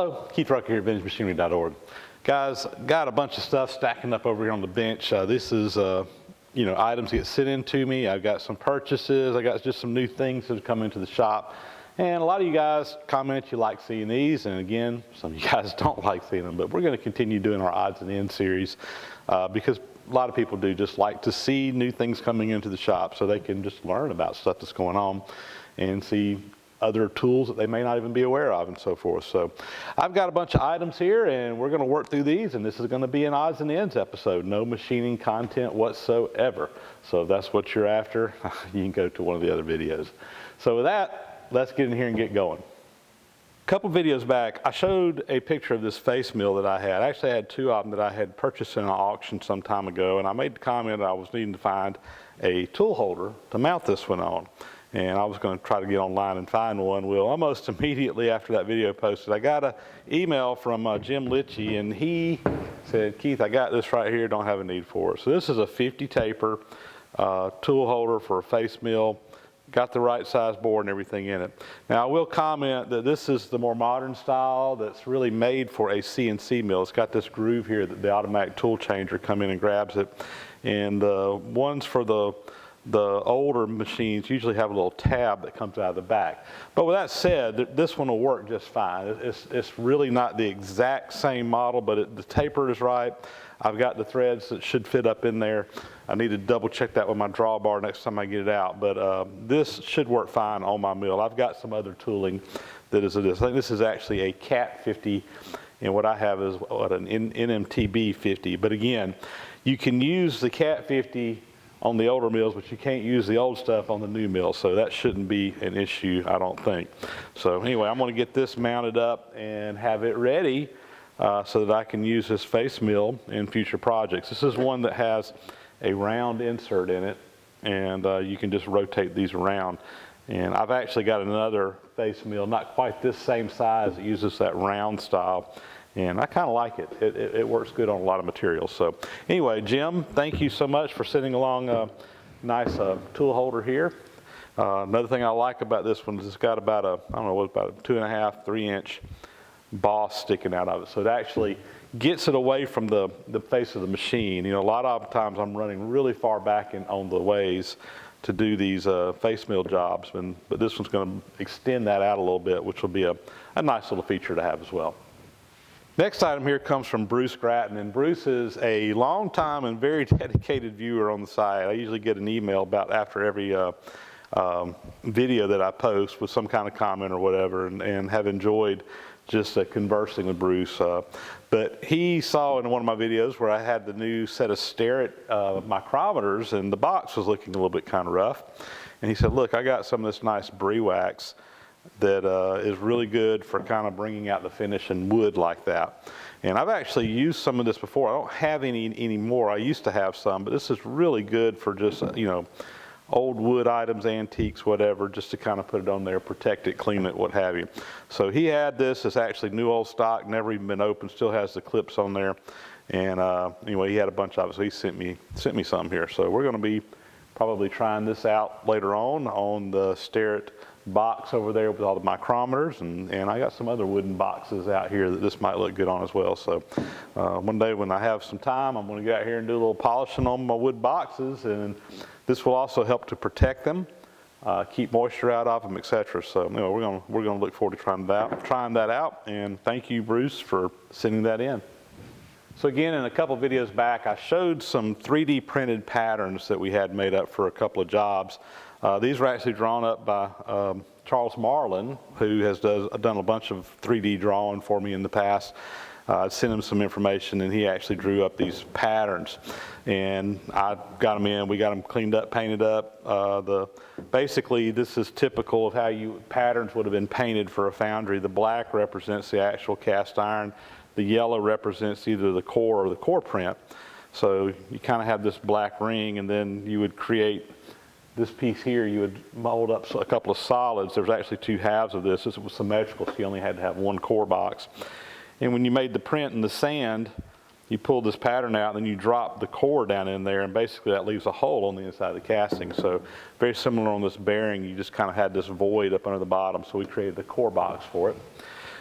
Hello, Keith Rucker here at VintageMachinery.org. Guys, got a bunch of stuff stacking up over here on the bench. This is items get sent in to me. I've got some purchases. I got just some new things that have come into the shop. And a lot of you guys comment you like seeing these, and again, some of you guys don't like seeing them, but we're going to continue doing our odds and ends series because a lot of people do just like to see new things coming into the shop so they can just learn about stuff that's going on and see other tools that they may not even be aware of and so forth. So I've got a bunch of items here and we're going to work through these, and this is going to be an odds and ends episode. No machining content whatsoever. So if that's what you're after, you can go to one of the other videos. So with that, let's get in here and get going. A couple videos back, I showed a picture of this face mill that I had. I actually had two of them that I had purchased in an auction some time ago, and I made the comment that I was needing to find a tool holder to mount this one on. And I was going to try to get online and find one. Well, almost immediately after that video posted, I got an email from Jim Litchie, and he said, Keith, I got this right here, don't have a need for it. So this is a 50 taper tool holder for a face mill. Got the right size board and everything in it. Now I will comment that this is the more modern style that's really made for a CNC mill. It's got this groove here that the automatic tool changer come in and grabs it. And ones for the older machines usually have a little tab that comes out of the back. But with that said, this one will work just fine. It's really not the exact same model, but the taper is right. I've got the threads that should fit up in there. I need to double check that with my drawbar next time I get it out. But this should work fine on my mill. I've got some other tooling that is this. I think this is actually a Cat 50, and what I have is an NMTB 50. But again, you can use the Cat 50 on the older mills, but you can't use the old stuff on the new mill, so that shouldn't be an issue, I don't think. So anyway, I'm going to get this mounted up and have it ready so that I can use this face mill in future projects. This is one that has a round insert in it, and you can just rotate these around. And I've actually got another face mill, not quite this same size, that uses that round style. And I kind of like it. It works good on a lot of materials. So anyway, Jim, thank you so much for sending along a nice tool holder here. Another thing I like about this one is it's got about about a 2.5, 3-inch boss sticking out of it. So it actually gets it away from the face of the machine. You know, a lot of times I'm running really far back on the ways to do these face mill jobs. But this one's going to extend that out a little bit, which will be a nice little feature to have as well. Next item here comes from Bruce Gratton, and Bruce is a long time and very dedicated viewer on the site. I usually get an email about after every video that I post with some kind of comment or whatever, and have enjoyed just conversing with Bruce. But he saw in one of my videos where I had the new set of Starrett micrometers, and the box was looking a little bit kind of rough. And he said, look, I got some of this nice brie wax that is really good for kind of bringing out the finish in wood like that. And I've actually used some of this before. I don't have any anymore. I used to have some, but this is really good for just, old wood items, antiques, whatever, just to kind of put it on there, protect it, clean it, what have you. So he had this. It's actually new old stock, never even been opened, still has the clips on there. And anyway, he had a bunch of it, so he sent me some here. So we're going to be probably trying this out later on the Starrett box over there with all the micrometers, and I got some other wooden boxes out here that this might look good on as well. So one day when I have some time, I'm going to get out here and do a little polishing on my wood boxes, and this will also help to protect them, keep moisture out of them, etc. So we're going to look forward to trying that out, and thank you, Bruce, for sending that in. So again, in a couple videos back, I showed some 3D printed patterns that we had made up for a couple of jobs. These were actually drawn up by Charles Marlin, who has done a bunch of 3D drawing for me in the past. I sent him some information, and he actually drew up these patterns. And I got them in. We got them cleaned up, painted up. Basically, this is typical of how patterns would have been painted for a foundry. The black represents the actual cast iron. The yellow represents either the core or the core print. So you kind of have this black ring, and then you would create this piece here. You would mold up a couple of solids. There's actually two halves of this. This was symmetrical, so you only had to have one core box. And when you made the print in the sand, you pull this pattern out, and then you drop the core down in there, and basically that leaves a hole on the inside of the casting. So very similar on this bearing, you just kind of had this void up under the bottom, so we created the core box for it.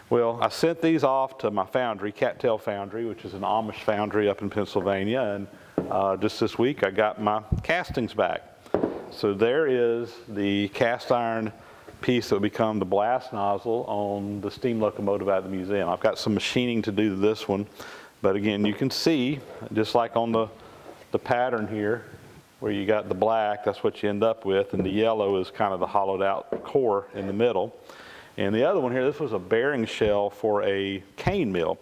Well, I sent these off to my foundry, Cattail Foundry, which is an Amish foundry up in Pennsylvania, and just this week I got my castings back. So there is the cast iron piece that would become the blast nozzle on the steam locomotive at the museum. I've got some machining to do to this one, but again, you can see, just like on the pattern here, where you got the black, that's what you end up with, and the yellow is kind of the hollowed out core in the middle. And the other one here, this was a bearing shell for a cane mill.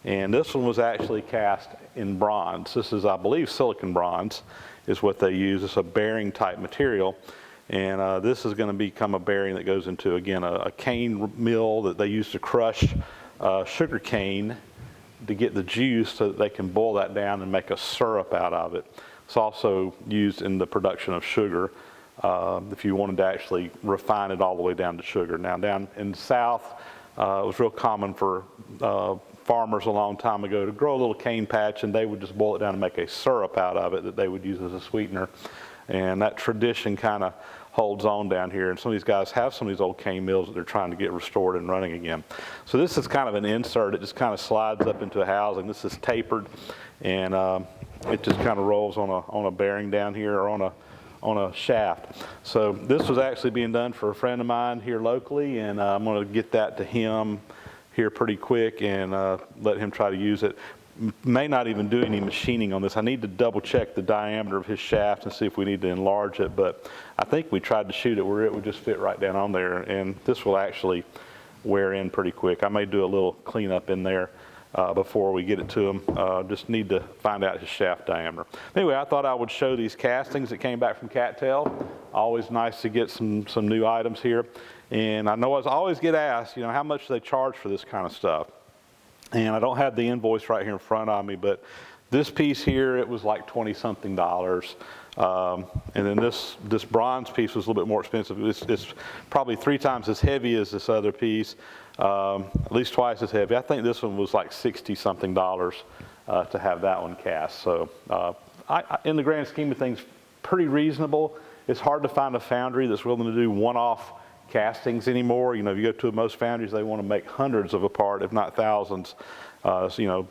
And this one was actually cast in bronze. This is, I believe, silicon bronze is what they use. It's a bearing type material. And this is going to become a bearing that goes into, again, a cane mill that they use to crush sugar cane to get the juice so that they can boil that down and make a syrup out of it. It's also used in the production of sugar. If you wanted to actually refine it all the way down to sugar. Now down in the South, it was real common for farmers a long time ago to grow a little cane patch, and they would just boil it down and make a syrup out of it that they would use as a sweetener. And that tradition kind of holds on down here, and some of these guys have some of these old cane mills that they're trying to get restored and running again. So this is kind of an insert. It just kind of slides up into a housing. This is tapered, and it just kind of rolls on a bearing down here, or on a shaft. So this was actually being done for a friend of mine here locally, and I'm going to get that to him here pretty quick and let him try to use it. May not even do any machining on this. I need to double check the diameter of his shaft and see if we need to enlarge it, but I think we tried to shoot it where it would just fit right down on there, and this will actually wear in pretty quick. I may do a little cleanup in there before we get it to him. Just need to find out his shaft diameter. Anyway, I thought I would show these castings that came back from Cattail. Always nice to get some new items here. And I know I always get asked, you know, how much do they charge for this kind of stuff? And I don't have the invoice right here in front of me, but this piece here, it was like $20-something. And then this bronze piece was a little bit more expensive. It's probably 3 times as heavy as this other piece. At least twice as heavy. I think this one was like $60-something to have that one cast. So in the grand scheme of things, pretty reasonable. It's hard to find a foundry that's willing to do one-off castings anymore. You know, if you go to most foundries, they want to make hundreds of a part, if not thousands. So, you know,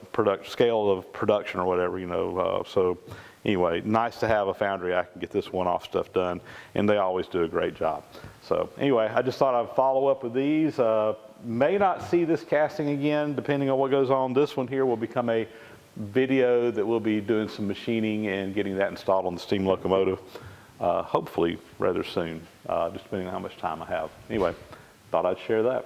scale of production or whatever, you know. So anyway, nice to have a foundry I can get this one-off stuff done, and they always do a great job. So anyway, I just thought I'd follow up with these. May not see this casting again, depending on what goes on. This one here will become a video that we'll be doing some machining and getting that installed on the steam locomotive, hopefully rather soon, just depending on how much time I have. Anyway, thought I'd share that.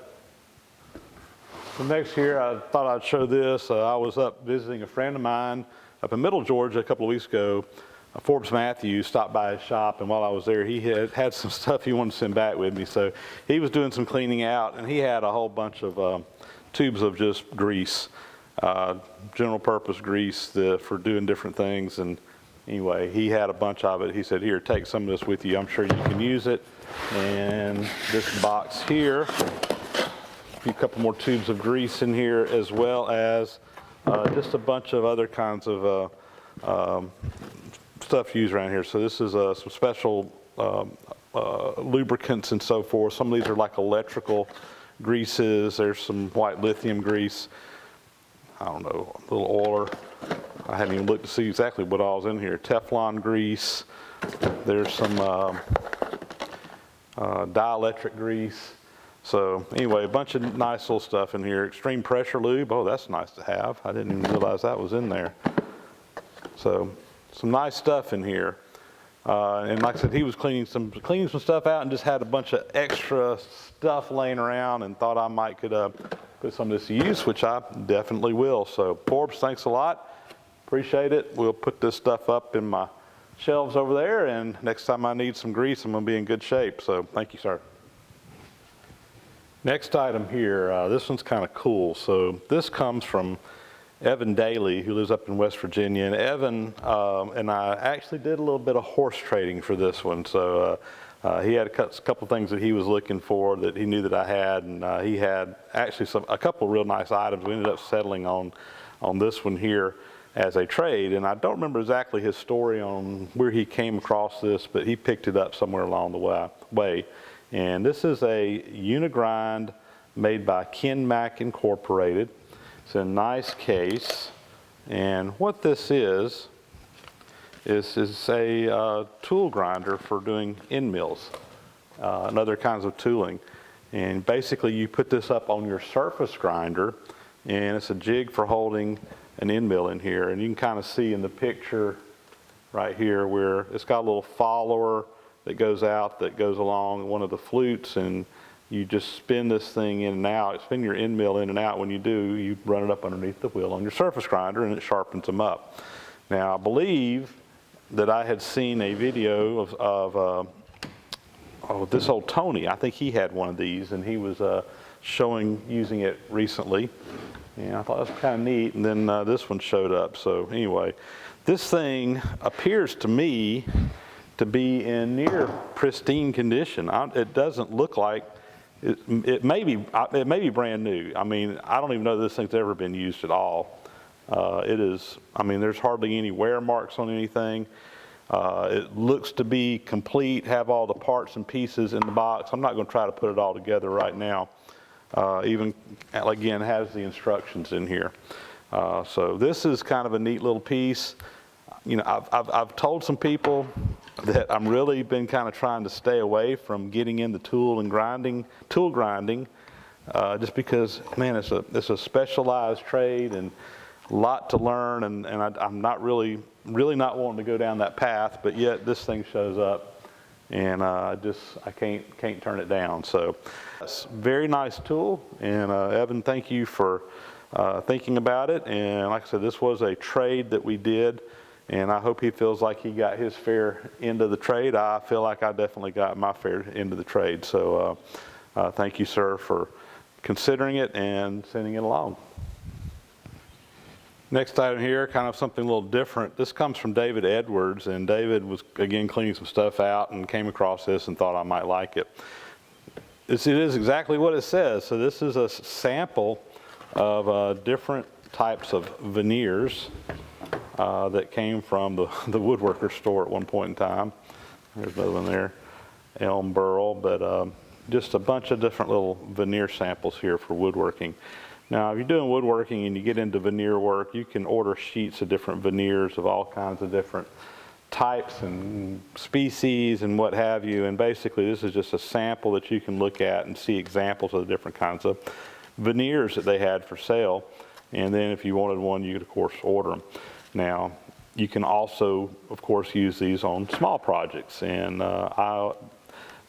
So next here, I thought I'd show this. I was up visiting a friend of mine up in Middle Georgia a couple of weeks ago. Forbes Matthews stopped by his shop, and while I was there, he had some stuff he wanted to send back with me. So he was doing some cleaning out, and he had a whole bunch of tubes of just grease, general purpose grease for doing different things. And anyway, he had a bunch of it. He said, here, take some of this with you. I'm sure you can use it. And this box here, a couple more tubes of grease in here, as well as just a bunch of other kinds of stuff used around here. So this is some special lubricants and so forth. Some of these are like electrical greases. There's some white lithium grease. I don't know, a little oiler. I haven't even looked to see exactly what all's in here. Teflon grease. There's some dielectric grease. So anyway, a bunch of nice little stuff in here. Extreme pressure lube. Oh, that's nice to have. I didn't even realize that was in there. So some nice stuff in here. And like I said, he was cleaning some stuff out and just had a bunch of extra stuff laying around, and thought I might could put some of this to use, which I definitely will. So Forbes, thanks a lot. Appreciate it. We'll put this stuff up in my shelves over there, and next time I need some grease, I'm going to be in good shape. So thank you, sir. Next item here, this one's kind of cool. So this comes from Evan Daly, who lives up in West Virginia. And Evan and I actually did a little bit of horse trading for this one. So he had a couple things that he was looking for that he knew that I had, and he had actually a couple real nice items. We ended up settling on this one here as a trade, and I don't remember exactly his story on where he came across this, but he picked it up somewhere along the way. And this is a unigrind made by Mac Incorporated. It's a nice case, and what this is a tool grinder for doing end mills and other kinds of tooling. And basically you put this up on your surface grinder, and it's a jig for holding an end mill in here. And you can kind of see in the picture right here where it's got a little follower that goes out, that goes along one of the flutes, and you just spin this thing in and out, spin your end mill in and out. When you do, you run it up underneath the wheel on your surface grinder, and it sharpens them up. Now, I believe that I had seen a video of this old Tony. I think he had one of these, and he was using it recently. And I thought that was kind of neat, and then this one showed up. So anyway, this thing appears to me to be in near pristine condition. It doesn't look like, it may be brand new. I mean, I don't even know this thing's ever been used at all. There's hardly any wear marks on anything. It looks to be complete, have all the parts and pieces in the box. I'm not going to try to put it all together right now. Even, again, has the instructions in here. So this is kind of a neat little piece. You know, I've told some people that I'm really been kind of trying to stay away from getting into tool grinding, just because, man, it's a specialized trade and a lot to learn, and I'm not really not wanting to go down that path, but yet this thing shows up, and I can't turn it down. So it's a very nice tool, and Evan, thank you for thinking about it. And like I said, this was a trade that we did, and I hope he feels like he got his fair end of the trade. I feel like I definitely got my fair end of the trade. So thank you, sir, for considering it and sending it along. Next item here, kind of something a little different. This comes from David Edwards, and David was, again, cleaning some stuff out and came across this and thought I might like it. It is exactly what it says. So this is a sample of different types of veneers that came from the woodworker store at one point in time. There's another one there, elm burl, but just a bunch of different little veneer samples here for woodworking. Now, if you're doing woodworking and you get into veneer work, you can order sheets of different veneers of all kinds of different types and species and what have you. And basically, this is just a sample that you can look at and see examples of the different kinds of veneers that they had for sale. And then if you wanted one, you could, of course, order them. Now, you can also, of course, use these on small projects. And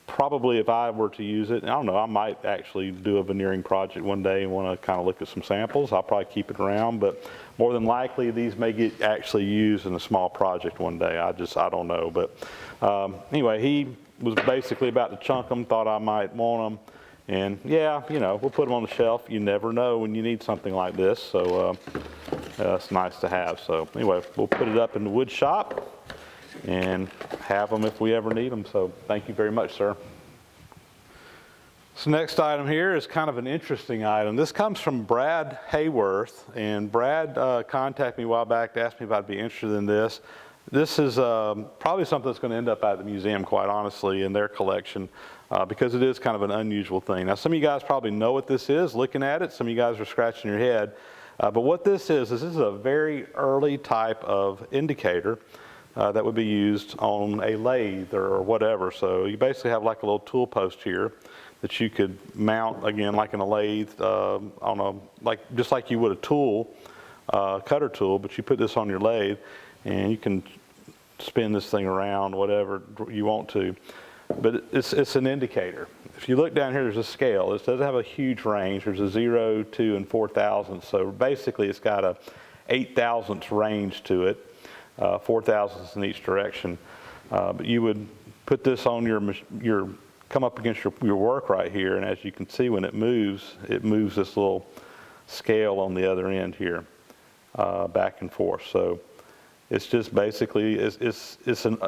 probably if I were to use it, I don't know, I might actually do a veneering project one day and want to kind of look at some samples. I'll probably keep it around, but more than likely these may get actually used in a small project one day. I don't know. But anyway, he was basically about to chunk them, thought I might want them. And yeah, you know, we'll put them on the shelf. You never know when you need something like this. So it's nice to have. So anyway, we'll put it up in the wood shop and have them if we ever need them. So thank you very much, sir. So next item here is kind of an interesting item. This comes from Brad Hayworth, and Brad contacted me a while back to ask me if I'd be interested in this. This is probably something that's going to end up at the museum, quite honestly, in their collection, because it is kind of an unusual thing. Now, some of you guys probably know what this is looking at it. Some of you guys are scratching your head. But what this is a very early type of indicator that would be used on a lathe or whatever. So you basically have like a little tool post here that you could mount, again, like in a lathe, just like you would a tool, cutter tool, but you put this on your lathe and you can spin this thing around whatever you want to. But it's an indicator. If you look down here, there's a scale. It doesn't have a huge range. There's a 0, 2, and 4 thousandths. So basically it's got a 8 thousandths range to it. 4 thousandths in each direction. But you would put this on your come up against your work right here, and as you can see, when it moves this little scale on the other end here, back and forth. So it's just basically it's an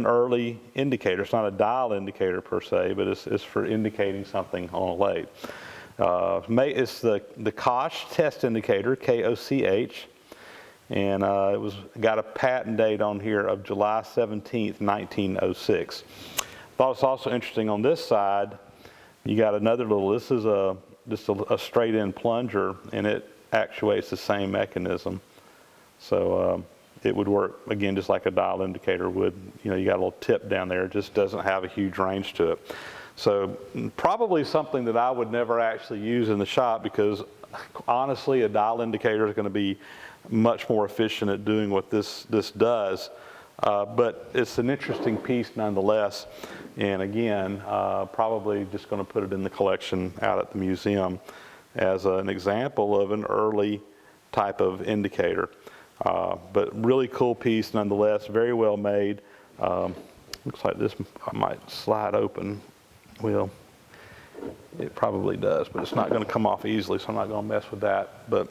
early indicator. It's not a dial indicator per se, but it's for indicating something on a lathe. It's the Kosh test indicator, K-O-C-H. And it got a patent date on here of July 17th, 1906. Thought it's also interesting on this side, you got another little, this is just a straight in plunger, and it actuates the same mechanism. So it would work, again, just like a dial indicator would. You know, you got a little tip down there. It just doesn't have a huge range to it. So probably something that I would never actually use in the shop, because honestly, a dial indicator is going to be much more efficient at doing what this does. But it's an interesting piece nonetheless. And again, probably just going to put it in the collection out at the museum as an example of an early type of indicator. But really cool piece nonetheless, very well made. Looks like this might slide open. Well, it probably does, but it's not going to come off easily, so I'm not going to mess with that. But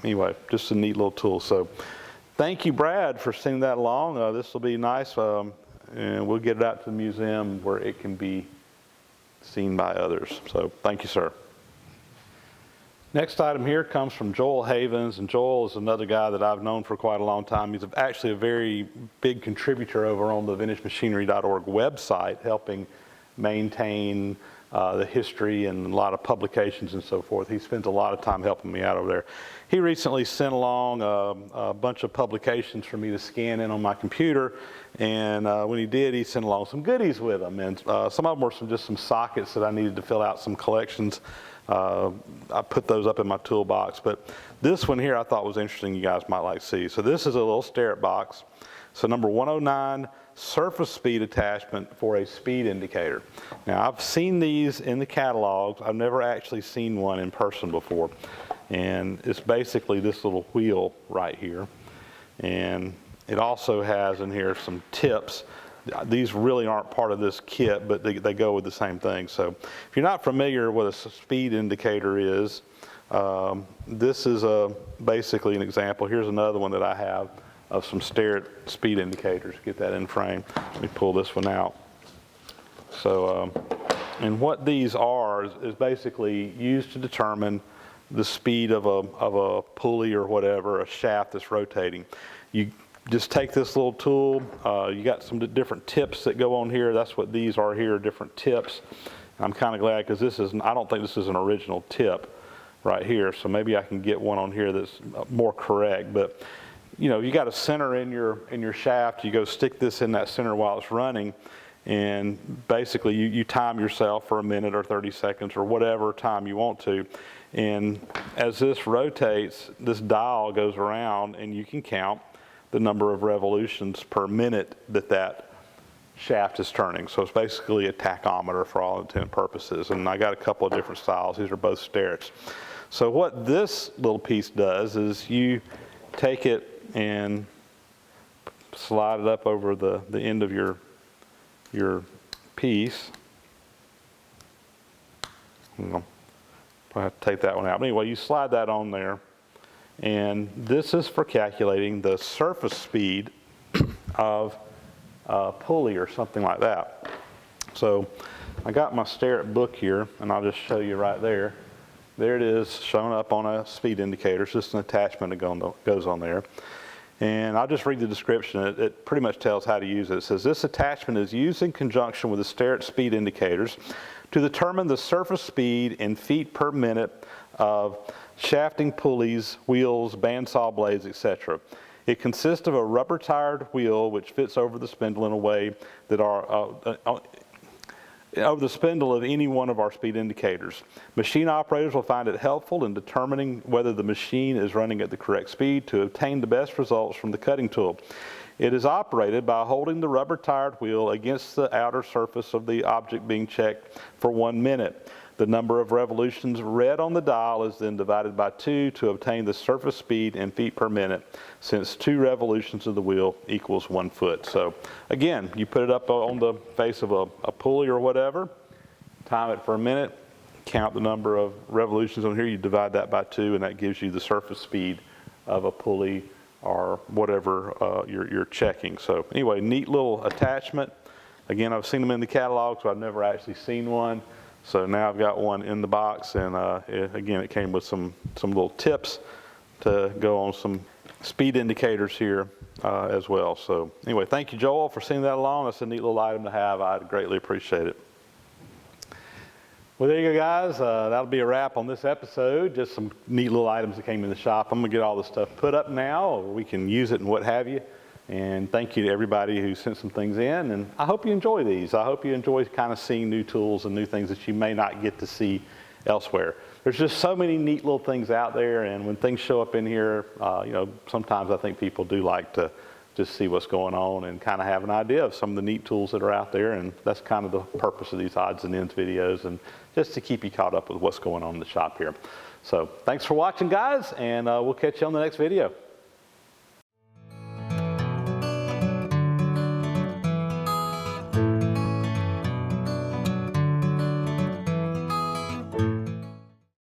anyway, just a neat little tool. So thank you, Brad, for sending that along. This will be nice, and we'll get it out to the museum where it can be seen by others. So thank you, sir. Next item here comes from Joel Havens, and Joel is another guy that I've known for quite a long time. He's actually a very big contributor over on the VintageMachinery.org website, helping maintain the history and a lot of publications and so forth. He spends a lot of time helping me out over there. He recently sent along a bunch of publications for me to scan in on my computer, and when he did, he sent along some goodies with them, and some of them were just some sockets that I needed to fill out some collections. I put those up in my toolbox, but this one here I thought was interesting. You guys might like to see. So this is a little sterret box. So number 109, surface speed attachment for a speed indicator. Now I've seen these in the catalogs. I've never actually seen one in person before. And it's basically this little wheel right here. And it also has in here some tips. These really aren't part of this kit, but they go with the same thing. So if you're not familiar with what a speed indicator is, this is basically an example. Here's another one that I have of some sterret speed indicators. Get that in frame. Let me pull this one out. So, and what these are is basically used to determine the speed of a pulley or whatever, a shaft that's rotating. You just take this little tool. You got some different tips that go on here. That's what these are here, different tips. I'm kind of glad, because I don't think this is an original tip right here. So maybe I can get one on here that's more correct. But you know, you got a center in your shaft. You go stick this in that center while it's running, and basically you time yourself for a minute or 30 seconds or whatever time you want to. And as this rotates, this dial goes around, and you can count the number of revolutions per minute that shaft is turning. So it's basically a tachometer for all intent and purposes. And I got a couple of different styles. These are both sterrets. So what this little piece does is you take it and slide it up over the end of your piece. I'll have to take that one out. But anyway, you slide that on there, and this is for calculating the surface speed of a pulley or something like that. So I got my sterret book here, and I'll just show you right there. There it is, showing up on a speed indicator. It's just an attachment that goes on there. And I'll just read the description. It pretty much tells how to use it. It says, this attachment is used in conjunction with the sterret speed indicators to determine the surface speed in feet per minute of shafting pulleys, wheels, bandsaw blades, etc. It consists of a rubber-tired wheel which fits over the spindle in a way that over the spindle of any one of our speed indicators. Machine operators will find it helpful in determining whether the machine is running at the correct speed to obtain the best results from the cutting tool. It is operated by holding the rubber-tired wheel against the outer surface of the object being checked for 1 minute. The number of revolutions read on the dial is then divided by 2 to obtain the surface speed in feet per minute, since 2 revolutions of the wheel equals 1 foot. So again, you put it up on the face of a pulley or whatever, time it for a minute, count the number of revolutions on here, you divide that by 2, and that gives you the surface speed of a pulley or whatever you're checking. So anyway, neat little attachment. Again, I've seen them in the catalog, so I've never actually seen one. So now I've got one in the box, and again, it came with some little tips to go on some speed indicators here as well. So anyway, thank you, Joel, for sending that along. That's a neat little item to have. I'd greatly appreciate it. Well, there you go, guys. That'll be a wrap on this episode. Just some neat little items that came in the shop. I'm going to get all this stuff put up now. We can use it and what have you. And thank you to everybody who sent some things in. And I hope you enjoy these. I hope you enjoy kind of seeing new tools and new things that you may not get to see elsewhere. There's just so many neat little things out there. And when things show up in here, sometimes I think people do like to just see what's going on and kind of have an idea of some of the neat tools that are out there. And that's kind of the purpose of these odds and ends videos, and just to keep you caught up with what's going on in the shop here. So thanks for watching, guys, and we'll catch you on the next video.